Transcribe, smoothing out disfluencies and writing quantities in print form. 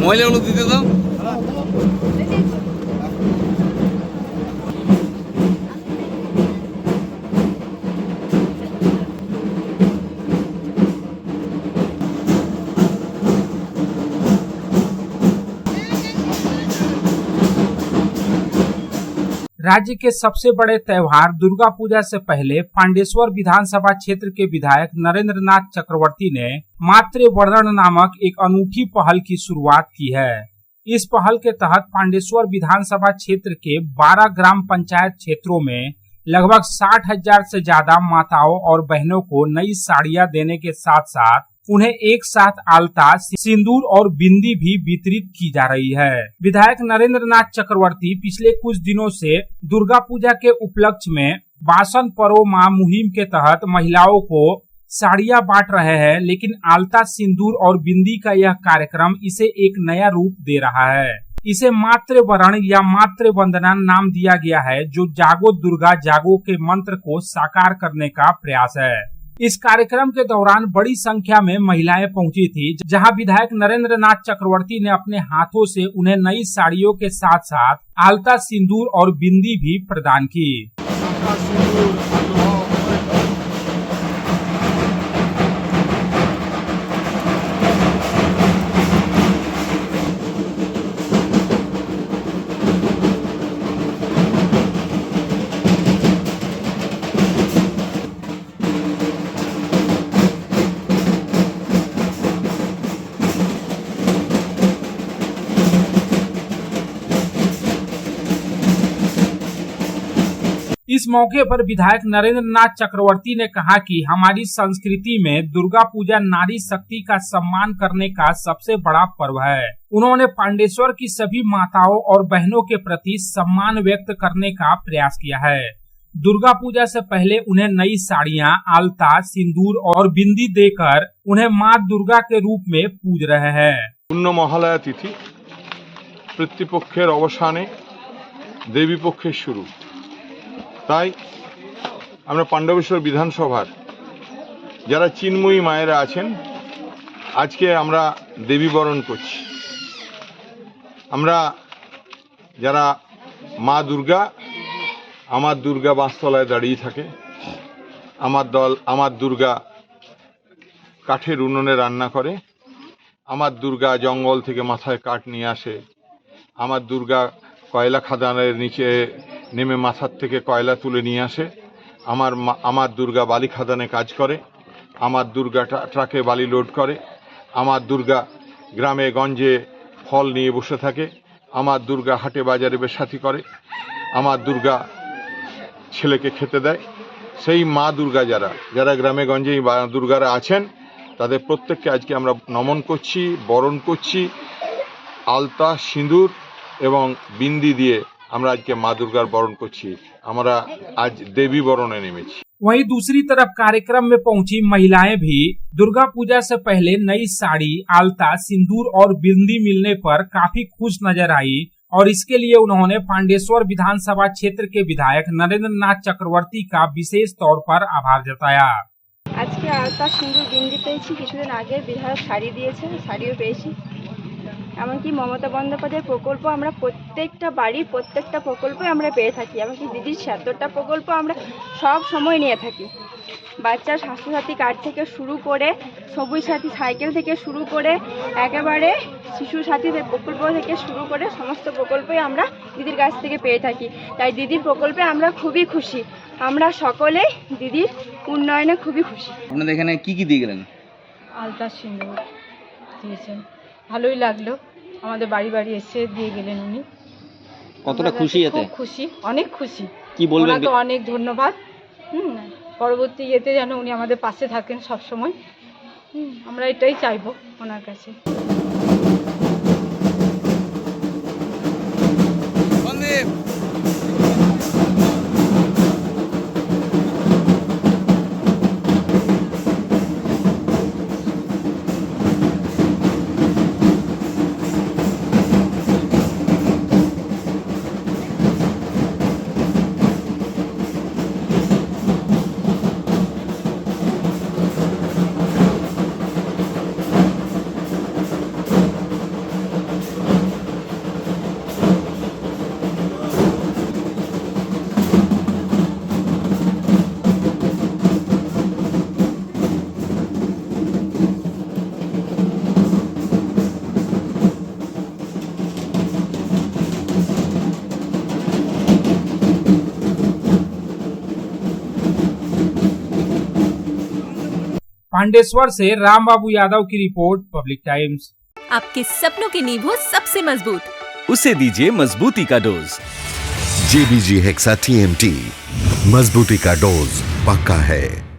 ময়লাগুলো দিতে দাও। राज्य के सबसे बड़े त्योहार दुर्गा पूजा से पहले पांडेश्वर विधानसभा क्षेत्र के विधायक नरेंद्र नाथ चक्रवर्ती ने मातृ वर्णन नामक एक अनूठी पहल की शुरुआत की है। इस पहल के तहत पांडेश्वर विधानसभा क्षेत्र के 12 ग्राम पंचायत क्षेत्रों में लगभग 60,000 से ज्यादा माताओं और बहनों को नई साड़ियां देने के साथ साथ उन्हें एक साथ आलता, सिंदूर और बिंदी भी वितरित की जा रही है। विधायक नरेंद्र नाथ चक्रवर्ती पिछले कुछ दिनों से दुर्गा पूजा के उपलक्ष्य में बासन परो मां मुहिम के तहत महिलाओं को साड़ियां बांट रहे हैं, लेकिन आलता, सिंदूर और बिंदी का यह कार्यक्रम इसे एक नया रूप दे रहा है। इसे मातृ वरण या मातृ वंदना नाम दिया गया है, जो जागो दुर्गा जागो के मंत्र को साकार करने का प्रयास है। इस कार्यक्रम के दौरान बड़ी संख्या में महिलाएं पहुंची थी, जहां विधायक नरेंद्र नाथ चक्रवर्ती ने अपने हाथों से उन्हें नई साड़ियों के साथ साथ आलता, सिंदूर और बिंदी भी प्रदान की। इस मौके पर विधायक नरेंद्र नाथ चक्रवर्ती ने कहा कि हमारी संस्कृति में दुर्गा पूजा नारी शक्ति का सम्मान करने का सबसे बड़ा पर्व है। उन्होंने पांडेश्वर की सभी माताओं और बहनों के प्रति सम्मान व्यक्त करने का प्रयास किया है। दुर्गा पूजा से पहले उन्हें नई साड़ियां, आलता, सिंदूर और बिंदी देकर उन्हें माँ दुर्गा के रूप में पूज रहे हैं। पुण्य महालया तिथि पितृपक्षेर अवसाने देवी पक्षेर शुरू। তাই আমরা পাণ্ডবেশ্বর বিধানসভার যারা চিন্ময়ী মায়েরা আছেন, আজকে আমরা দেবী বরণ করছি। আমরা যারা মা দুর্গা, আমার দুর্গা বাঁশতলায় দাঁড়িয়ে থাকে, আমার দুর্গা কাঠের উনুনে রান্না করে, আমার দুর্গা জঙ্গল থেকে মাথায় কাঠ নিয়ে আসে, আমার দুর্গা কয়লা খাদানের নিচে নেমে মাথার থেকে কয়লা তুলে নিয়ে আসে, আমার দুর্গা বালি খাদানে কাজ করে, আমার দুর্গা ট্রাকে বালি লোড করে, আমার দুর্গা গ্রামে গঞ্জে ফল নিয়ে বসে থাকে, আমার দুর্গা হাটে বাজারে বেশাতি করে, আমার দুর্গা ছেলেকে খেতে দেয়। সেই মা দুর্গা যারা গ্রামে গঞ্জে দুর্গারা আছেন, তাদের প্রত্যেককে আজকে আমরা নমন করছি, বরণ করছি। আলতা, সিঁদুর এবং বিন্দি দিয়ে আমরা আজকে মা দুর্গার বরণ করছি। আমরা আজ দেবী বরণে নেমেছি। वहीं दूसरी तरफ कार्यक्रम में पहुंची महिलाएं भी दुर्गा पूजा से पहले नई साड़ी, आलता, सिंदूर और बिंदी मिलने पर काफी खुश नजर आई और इसके लिए उन्होंने पांडेश्वर विधानसभा क्षेत्र के विधायक नरेंद्र नाथ चक्रवर्ती का विशेष तौर पर आभार जताया। आज के आलता, सिंदूर, बिंदी पेয়েছি, কিছুদিন আগে বিধায়ক শাড়ি দিয়েছে, শাড়িও পেয়েছি। এমনকি মমতা বন্দ্যোপাধ্যায়ের প্রকল্প আমরা প্রত্যেকটা বাড়ির প্রত্যেকটা প্রকল্পই আমরা পেয়ে থাকি। এমনকি দিদির ৭৬টা প্রকল্প আমরা সব সময় নিয়ে থাকি। বাচ্চার স্বাস্থ্যসাথী কার্ড থেকে শুরু করে, সবুজ সাথী সাইকেল থেকে শুরু করে, একেবারে শিশু সাথী প্রকল্প থেকে শুরু করে সমস্ত প্রকল্পই আমরা দিদির কাছ থেকে পেয়ে থাকি। তাই দিদির প্রকল্পে আমরা খুবই খুশি। আমরা সকলেই দিদির উন্নয়নে খুবই খুশি। আপনাদের এখানে কি কি দিয়ে গেলেন? আলতা, সিঁদুর দিয়েছেন, ভালোই লাগলো। আমাদের বাড়ি বাড়ি এসে দিয়ে গেলেন উনি। কতটা খুশি এতে? খুব খুশি, অনেক খুশি। কি বলবেন? ওনাকে অনেক ধন্যবাদ। পরবর্তী ইয়েতে যেন উনি আমাদের পাশে থাকেন সব সময়। আমরা এটাই চাইবো ওনার কাছে। भांडेश्वर से राम बाबू यादव की रिपोर्ट, पब्लिक टाइम्स। आपके सपनों की नींव हो सबसे मजबूत, उसे दीजिए मजबूती का डोज। JBG हेक्सा TMT, मजबूती का डोज पक्का है।